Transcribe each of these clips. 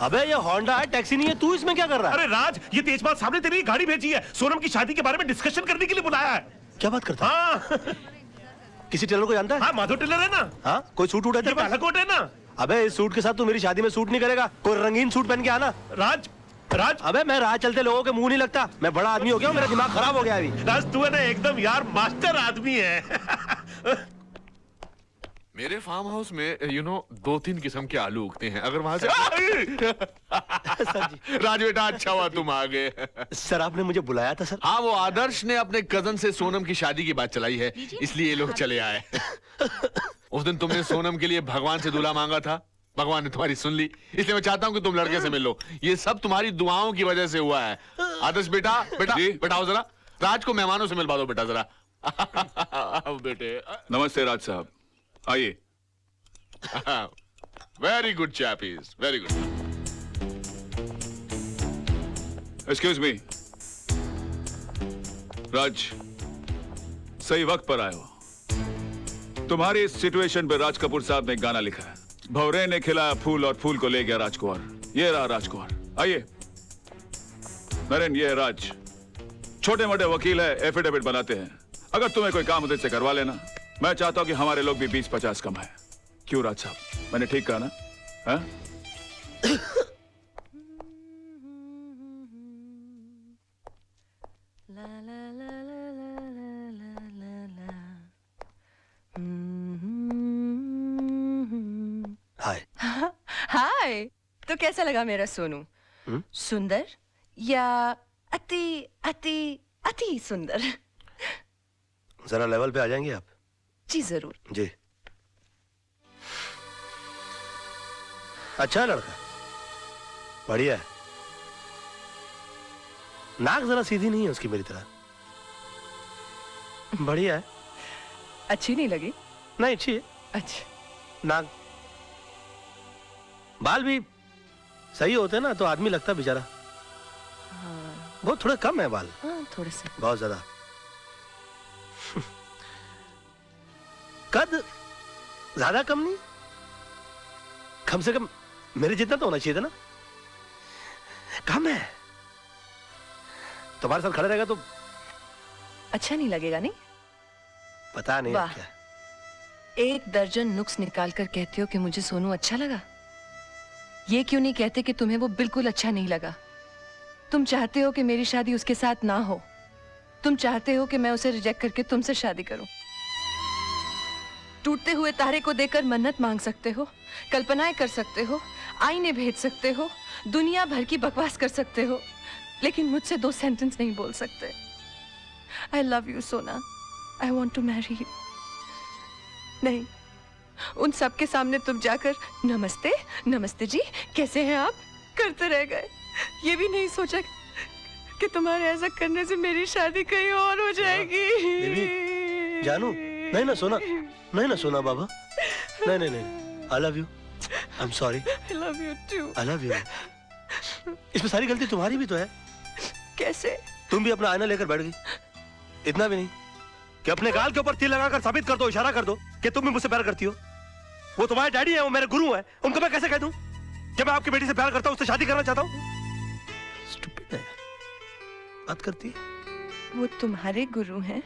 अबे ये होंडा है, टैक्सी नहीं है, तू इसमें क्या कर रहा है? अरे राज, ये तेजपाल साहब ने तेरी गाड़ी भेजी है, सोनम की शादी के बारे में डिस्कशन करने के लिए बुलाया है। क्या बात करता है? हाँ किसी टेलर को जानता है? हाँ, माधव टेलर है ना। हाँ, कोई सूट उठा तेरे पास? काला कोट है ना। अबे इस सूट के साथ तू मेरी शादी में सूट नहीं करेगा, कोई रंगीन सूट पहन के आना। राज, राज, अबे मैं राह चलते लोगों के मुंह नहीं लगता, मैं बड़ा आदमी हो गया हूँ, मेरा दिमाग खराब हो गया अभी। राज तू है ना एकदम यार मास्टर आदमी है। मेरे फार्म हाउस में दो तीन किस्म के आलू उगते हैं, अगर वहां से राज बेटा अच्छा हुआ तुम आ गए। सर आपने मुझे बुलाया था सर? हाँ, वो आदर्श ने अपने कजन से सोनम की शादी की बात चलाई है, इसलिए ये लोग चले आए। उस दिन तुमने सोनम के लिए भगवान से दूल्हा मांगा था, भगवान ने तुम्हारी सुन ली, इसलिए मैं चाहता हूँ कि तुम लड़के से मिल लो। ये सब तुम्हारी दुआओं की वजह से हुआ है। आदर्श बेटा, बेटा आओ जरा, राज को मेहमानों से मिलवा दो बेटा जरा। बेटे नमस्ते राज साहब, आइए। Very good chappies, very good. Excuse me Raj, सही वक्त पर आए हो। तुम्हारी इस सिचुएशन पे राज कपूर साहब ने एक गाना लिखा है, भौरे ने खिलाया फूल और फूल को ले गया राजकुमार। ये रहा राजकुमार। आइए नरेंद्र, ये है राज, छोटे मोटे वकील है, एफिडेविट बनाते हैं। अगर तुम्हें कोई काम मुझसे करवा लेना, मैं चाहता हूं कि हमारे लोग भी 20-50 कमाए। क्यों राज साहब, मैंने ठीक कहा ना? हाँ? हाय। हाय, तो कैसा लगा मेरा सोनू? सुंदर या अति अति अति सुंदर? जरा लेवल पे आ जाएंगे आप? जी जरूर। जी। अच्छा है लड़का, बढ़िया है। नाक जरा सीधी नहीं है उसकी मेरी तरह, बढ़िया है। अच्छी नहीं लगी? नहीं अच्छी है। अच्छा। नाक, बाल भी सही होते हैं ना तो आदमी लगता बेचारा। हाँ। बहुत थोड़े कम है बाल। हाँ, थोड़े से। बहुत ज्यादा। कद ज्यादा कम नहीं, कम से कम मेरे जितना तो होना चाहिए था ना। कम है। तुम्हारे साथ खड़े रहेगा तो अच्छा नहीं लगेगा? नहीं पता नहीं वाह। क्या। 1 दर्जन नुक्स निकाल कर कहते हो कि मुझे सोनू अच्छा लगा। ये क्यों नहीं कहते कि तुम्हें वो बिल्कुल अच्छा नहीं लगा? तुम चाहते हो कि मेरी शादी उसके साथ ना हो, तुम चाहते हो कि मैं उसे रिजेक्ट करके तुमसे शादी करूं। टूटते हुए तारे को देखकर मन्नत मांग सकते हो, कल्पनाएं कर सकते हो, आईने भेज सकते हो, दुनिया भर की बकवास कर सकते हो, लेकिन मुझसे 2 सेंटेंस नहीं बोल सकते। I love you सोना, I want to marry you। नहीं, उन सब के सामने तुम जाकर नमस्ते नमस्ते जी कैसे हैं आप करते रह गए। ये भी नहीं सोचा कि तुम्हारे ऐसा करने से मेरी शादी कहीं और हो जाएगी। बेबी, जानू, नहीं ना सोना, नहीं ना सोना बाबा, नहीं नहीं नहीं, I love you, I'm sorry, I love you too। I love you। इसमें सारी गलती तुम्हारी भी तो है। कैसे? तुम भी अपना आईना लेकर बैठ गई। इतना भी नहीं कि अपने गाल के ऊपर तिल लगाकर साबित कर दो, इशारा कर दो कि तुम भी मुझसे प्यार करती हो। वो तुम्हारे डैडी है, वो मेरे गुरु है, उनको मैं कैसे कह दूं कि मैं आपकी बेटी से प्यार करता हूं, उससे शादी करना चाहता हूं? स्टूपिड है, बात करती है। वो तुम्हारे गुरु हैं,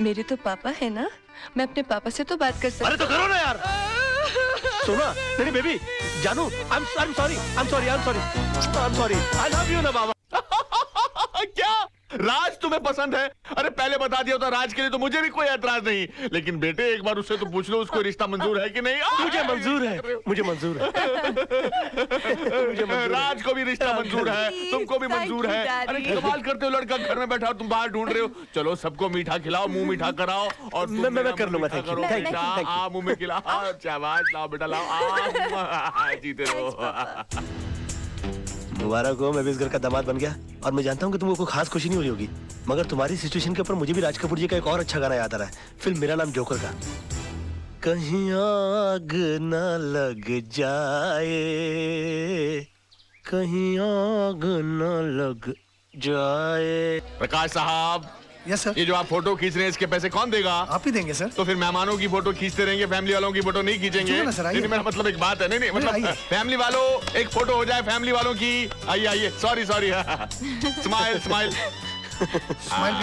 मेरे तो पापा है ना, मैं अपने पापा से तो बात कर सकती। अरे तो करो ना यार। सोना, नहीं बेबी, जानू, I'm sorry, I love you ना बाबा। क्या राज तुम्हें पसंद है? अरे पहले बता दिया होता राज के लिए तो मुझे भी कोई ऐतराज नहीं, लेकिन बेटे एक बार उससे तो पूछ लो उसको रिश्ता मंजूर है कि नहीं। मुझे मंजूर है, मुझे मंजूर है। राज को भी रिश्ता मंजूर है, तुमको भी मंजूर है। अरे कमाल करते हो, लड़का घर में बैठा हो, तुम बाहर ढूंढ रहे हो। चलो सबको मीठा खिलाओ, मुंह मीठा कराओ और मैं कर लूंगा। Thank you, thank you. मुंह में खिलाओ, शाबाश, लाओ बेटा लाओ, जीते रहो। मुबारक हो, मैं भी इस घर का दामाद बन गया। और मैं जानता हूँ कि तुमको कोई खास खुशी नहीं हो रही होगी, मगर तुम्हारी सिचुएशन के ऊपर मुझे भी राज कपूर जी का एक और अच्छा गाना याद आ रहा है, फिल्म मेरा नाम जोकर का। कहीं आग न लग जाए, कहीं आग न लग जाए। प्रकाश साहब, यस सर। ये जो आप फोटो खींच रहे हैं इसके पैसे कौन देगा? आप ही देंगे सर। तो फिर मेहमानों की फोटो खींचते रहेंगे, फैमिली वालों की फोटो नहीं खींचेंगे? चलो ना सर, आइए। नहीं, मेरा मतलब एक बात है। नहीं मतलब आइए। फैमिली वालों, एक फोटो हो जाए फैमिली वालों की। आइए आइए, sorry sorry. Smile smile smile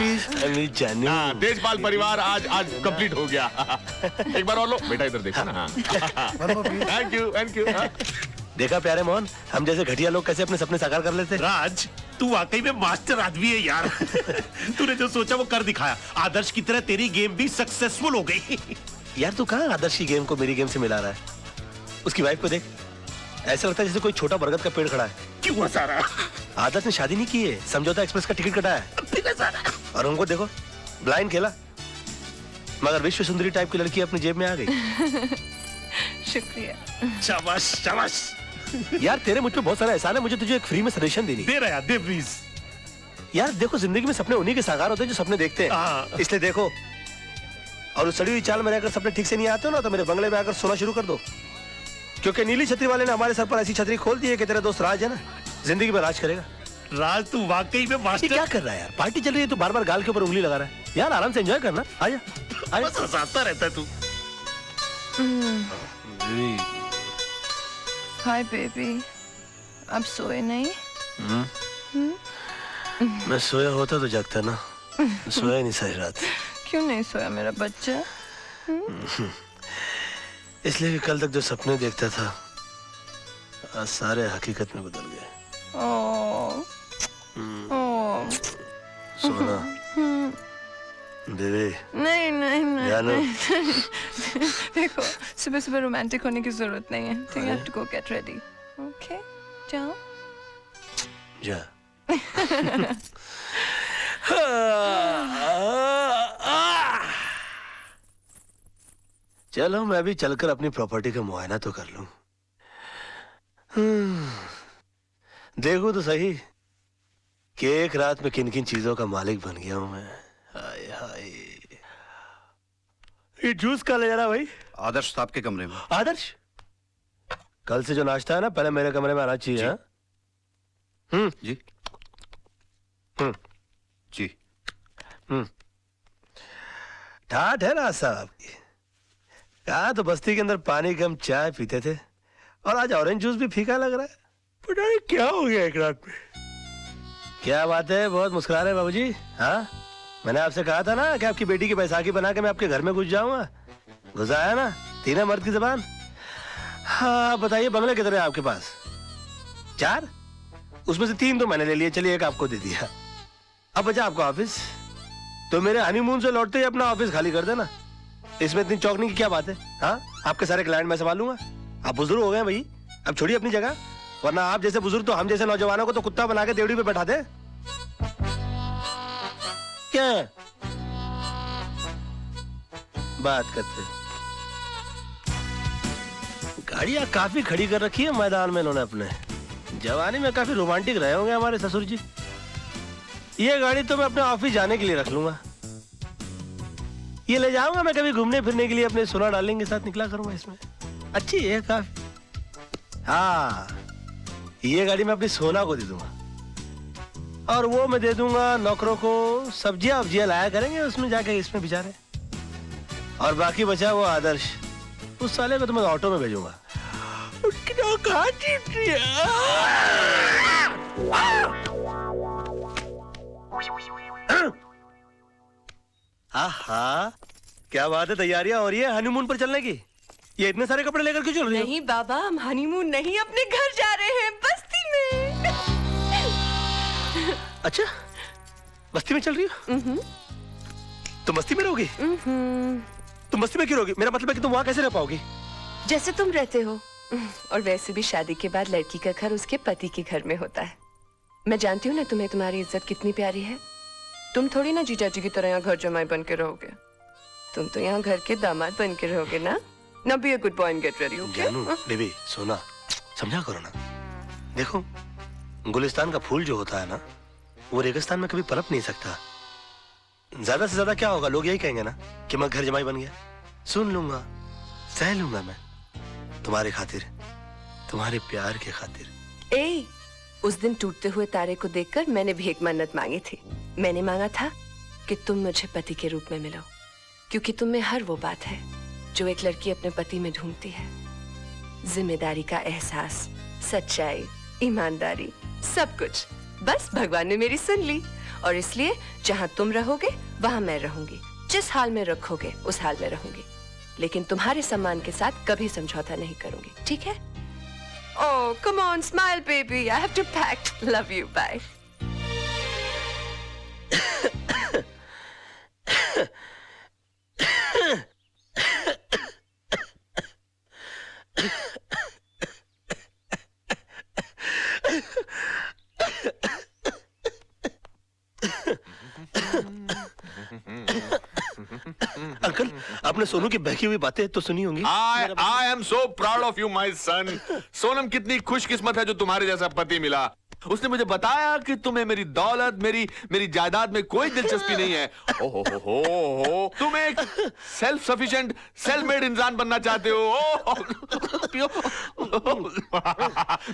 please. जानू हाँ, तेजपाल परिवार आज कंप्लीट हो गया। एक बार और लो बेटा, इधर देखो ना। Thank you thank you. देखा प्यारे मोहन, हम जैसे घटिया लोग कैसे अपने सपने साकार कर लेते हैं। राज, तू वाकई में मास्टर आदमी है यार। तूने जो सोचा वो कर दिखाया। आदर्श की तरह तेरी गेम भी सक्सेसफुल हो गई। यार तू कहाँ आदर्श की गेम को मेरी गेम से मिला रहा है? उसकी वाइफ को देख, ऐसा लगता है जैसे कोई छोटा बरगद का पेड़ खड़ा है। क्यों हंसा रहा? आदर्श ने शादी नहीं की है, समझौता एक्सप्रेस का टिकट कटाया है। और उनको देखो, ब्लाइंड खेला, मगर विश्व सुंदरी टाइप की लड़की अपनी जेब में आ गई। शुक्रिया। शाबाश शाबाश। यार तेरे मुझ पे बहुत सारा एहसान है, मुझे तुझे एक फ्री में सजेशन देनी। दे रहा यार, दे प्लीज। यार देखो, जिंदगी में सपने उन्हीं के साकार होते हैं जो सपने देखते हैं, हाँ। इसलिए देखो। और उस सड़ी हुई चाल में रहकर सपने ठीक से नहीं आते हो ना, तो मेरे बंगले में आकर सोना शुरू कर दो, क्योंकि नीली छतरी वाले ने हमारे सर पर ऐसी छतरी खोल दी है कि तेरा दोस्त राज है ना, जिंदगी में राज करेगा। राज, तू वाकई में ये मास्टर। क्या कर रहा है यार? पार्टी चल रही है तो बार बार गाल के ऊपर उंगली लगा रहा है। यार आराम से एंजॉय करना। आजा बस हंसाता रहता है तू। हाय बेबी, अब सोए नहीं? मैं सोया होता तो जगता ना, सोया नहीं सारी रात। क्यों नहीं सोया मेरा बच्चा? इसलिए कि कल तक जो सपने देखता था आज सारे हकीकत में बदल गए। सोना बेबी। नहीं नहीं नहीं, जानू। नहीं। देखो, सुबह सुबह रोमांटिक होने की जरूरत नहीं है। You have to go get ready. Okay, जाओ। जा। चलो मैं भी चलकर अपनी प्रॉपर्टी का मुआयना तो कर लूं। देखो तो सही कि एक रात में किन किन चीजों का मालिक बन गया हूं मैं। हाय हाय। ये जूस का ले जाना भाई? आदर्श साहब के कमरे में। आदर्श, कल से जो नाश्ता है ना पहले मेरे कमरे में आना चाहिए। हाँ? जी जी। ठाठ है ना साहब की। कहा तो बस्ती के अंदर पानी कम चाय पीते थे, और आज ऑरेंज जूस भी फीका लग रहा है। पता नहीं क्या हो गया एक रात में। क्या बात है, बहुत मुस्कुरा रहे बाबूजी? हाँ, मैंने आपसे कहा था ना कि आपकी बेटी की बैसाखी बना के मैं आपके घर में घुस जाऊंगा। घुस आया ना, तीनों मर्द की जबान। हाँ बताइए, बंगले कितने हैं आपके पास? 4? उसमें से 3 तो मैंने ले लिए, चलिए एक आपको दे दिया। अब बचा आपका ऑफिस, तो मेरे हनीमून से लौटते ही अपना ऑफिस खाली कर देना। इसमें इतनी चौंकने की क्या बात है? हाँ, आपके सारे क्लाइंट मैं संभालूंगा। आप बुजुर्ग हो गए भाई, अब छोड़िए अपनी जगह, वरना आप जैसे बुजुर्ग तो हम जैसे नौजवानों को तो कुत्ता बना के देवड़ी पे बैठा दे। क्या बात करते? गाड़ियां काफी खड़ी कर रखी है मैदान में इन्होंने अपने। जवानी में काफी रोमांटिक रहे होंगे हमारे ससुर जी। ये गाड़ी तो मैं अपने ऑफिस जाने के लिए रख लूंगा। ये ले जाऊंगा मैं कभी घूमने फिरने के लिए, अपने सोना डार्लिंग के साथ निकला करूंगा इसमें। अच्छी है काफी। हाँ, ये गाड़ी मैं अपनी सोना को दे दूंगा, और वो मैं दे दूंगा नौकरों को। सब्जियां वब्जियां लाया करेंगे उसमें जाके, इसमें बेचारे। और बाकी बचा वो आदर्श, उस साले को तो मैं ऑटो में भेजूंगा। आहा, क्या बात है, तैयारियां हो रही है हनीमून पर चलने की? ये इतने सारे कपड़े लेकर क्यों चल रही हो? नहीं बाबा, हम हनीमून नहीं, अपने घर जा रहे हैं, बस्ती में। अच्छा, बस्ती में चल रही हो? तुम बस्ती में रहोगी? तुम बस्ती में क्यों रहोगी? मेरा मतलब है कि तुम वहां कैसे रह पाओगी? जैसे तुम रहते हो, और वैसे भी शादी के बाद लड़की का घर उसके पति के घर में होता है। मैं जानती हूँ ना तुम्हें तुम्हारी इज्जत कितनी प्यारी है। तुम थोड़ी ना जीजा जी की तरह यहाँ घर जमाई बन के रहोगे, तुम तो यहाँ घर के दामाद बन के रहोगे ना। Now be a good boy and get ready, okay? जानू, बेबी, सोना, समझा करो ना। देखो, गुलिस्तान का फूल जो होता है ना, वो रेगिस्तान में कभी पनप नहीं सकता। ज्यादा से ज्यादा क्या होगा, लोग यही कहेंगे ना कि मैं घर जमाई बन गया। सुन लूंगा, सह लूंगा मैं, तुम्हारे खातिर, तुम्हारे प्यार के खातिर। उस दिन टूटते हुए तारे को देखकर मैंने भीख मन्नत मांगी थी। मैंने मांगा था कि तुम मुझे पति के रूप में मिलो, क्योंकि तुम में हर वो बात है जो एक लड़की अपने पति में ढूंढती है। जिम्मेदारी का एहसास, सच्चाई, ईमानदारी, सब कुछ। बस भगवान ने मेरी सुन ली, और इसलिए जहां तुम रहोगे वहां मैं रहूंगी। जिस हाल में रखोगे उस हाल में रहूंगी, लेकिन तुम्हारे सम्मान के साथ कभी समझौता नहीं करूंगी, ठीक है? Oh, come on, smile baby, I have to pack. Love you, bye. Uncle, आपने सोनू की बहकी हुई बातें तो सुनी होंगी। I am so proud of you, my son. Sonam कितनी खुशकिस्मत है जो तुम्हारे जैसा पति मिला। उसने मुझे बताया कि तुम्हें मेरी दौलत, मेरी जायदाद में कोई दिलचस्पी नहीं है। हो, तुम एक सेल्फ सफिशिएंट, सेल्फ मेड इंसान बनना चाहते हो।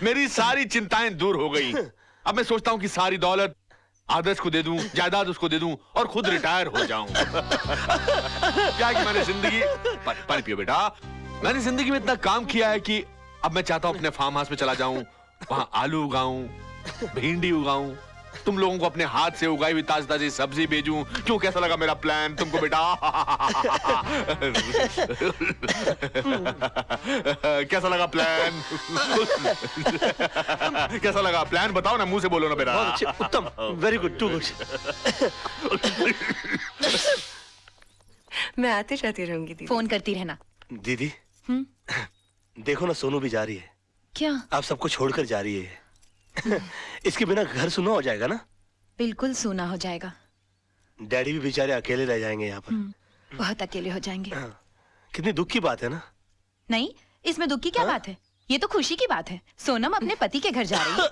मेरी सारी चिंताएं दूर हो गई। अब मैं सोचता हूं कि सारी दौलत आदर्श को दे दूं, जायदाद उसको दे दूं और खुद रिटायर हो जाऊं। क्या कि मैंने जिंदगी, पानी पियो बेटा, मैंने जिंदगी में इतना काम किया है कि अब मैं चाहता हूं अपने फार्म हाउस में चला जाऊं, वहां आलू उगाऊं, भिंडी उगाऊं, तुम लोगों को अपने हाथ से उगाई हुई ताजी ताजी सब्जी भेजूं। क्यों, कैसा लगा मेरा प्लान तुमको बेटा? कैसा लगा प्लान? कैसा लगा प्लान? बताओ ना, मुंह से बोलो ना बेटा। बहुत अच्छे, उत्तम, वेरी गुड, टू गुड। मैं आती जाती रहूंगी दीदी। फोन करती रहना। दीदी, देखो ना, सोनू भी जा रही है। क्या? आप सबको छोड़कर जा रही है। इसके बिना घर सुना हो जाएगा ना? बिल्कुल सूना हो जाएगा। डैडी भी बेचारे अकेले रह जाएंगे यहाँ पर। बहुत अकेले हो जाएंगे। कितनी दुख की बात है ना? नहीं, इसमें दुख की क्या बात है? ये तो खुशी की बात है। सोनम अपने पति के घर जा रही है।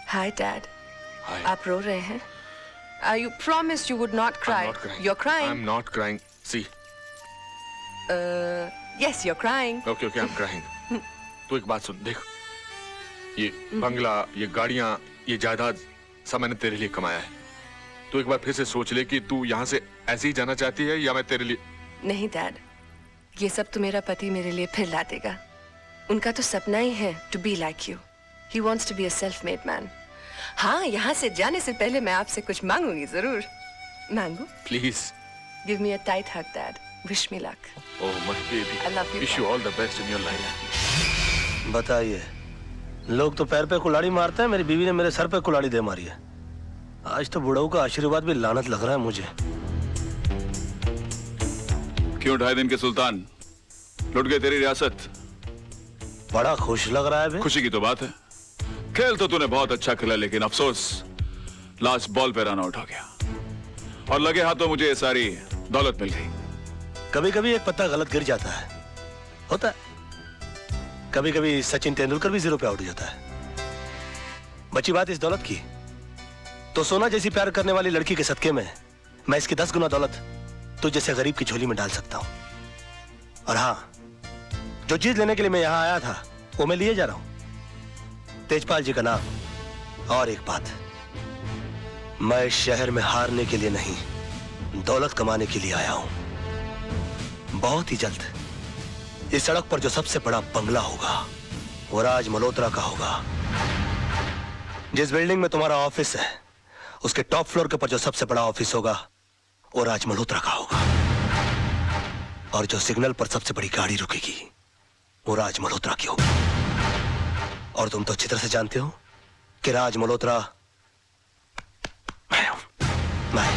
Hi dad. Hi. आप रो रहे हैं? You promised you would not cry. I'm not crying. You're crying. I'm not crying. See. Yes, you're crying. Okay, I'm crying. तू एक बात सुन, देख, ये बंगला, ये गाड़ियां, ये जायदाद सब मैंने तेरे लिए कमाया है। तू एक बार फिर से सोच ले कि तू यहाँ से ऐसे ही जाना चाहती है या मैं तेरे लिए। नहीं डैड, ये सब तो मेरा पति मेरे लिए फिर ला देगा। उनका तो सपना ही है to be like you. He wants to be a self-made man. हाँ, यहाँ से जाने से पहले मैं आपसे कुछ मांगूंगी जरूर। मांगू? Please. Give me a tight hug, Dad. Wish me luck. Oh my baby. I love you. Wish you all the best in your life. बताइए, लोग तो पैर पे कुल्हाड़ी मारते हैं, मेरी बीवी ने मेरे सर पे कुल्हाड़ी दे मारी है। आज तो बुढ़ऊ का आशीर्वाद भी लानत लग रहा है मुझे। क्यों 2.5 दिन के सुल्तान लुट गए तेरी रियासत? बड़ा खुश लग रहा है बे। खुशी की तो बात है। खेल तो तूने बहुत अच्छा खेला, लेकिन अफसोस लास्ट बॉल पे रन आउट हो गया और लगे हाथों मुझे ये सारी दौलत मिल गई। कभी कभी एक पत्ता गलत गिर जाता है, होता है। कभी कभी सचिन तेंदुलकर भी 0 पे आउट हो जाता है। बची बात इस दौलत की, तो सोना जैसी प्यार करने वाली लड़की के सदके में मैं इसकी 10 गुना दौलत तो जैसे गरीब की झोली में डाल सकता हूं। और हाँ, जो चीज लेने के लिए मैं यहां आया था वो मैं लिए जा रहा हूं, तेजपाल जी का नाम। और एक बात, मैं इस शहर में हारने के लिए नहीं, दौलत कमाने के लिए आया हूं। बहुत ही जल्द इस सड़क पर जो सबसे बड़ा बंगला होगा वो राज मल्होत्रा का होगा। जिस बिल्डिंग में तुम्हारा ऑफिस है उसके टॉप फ्लोर के ऊपर जो सबसे बड़ा ऑफिस होगा वो राज मल्होत्रा का होगा। और जो सिग्नल पर सबसे बड़ी गाड़ी रुकेगी वो राज मल्होत्रा की होगी। और तुम तो अच्छी तरह से जानते हो कि राज मल्होत्रा मैं हूं। मैं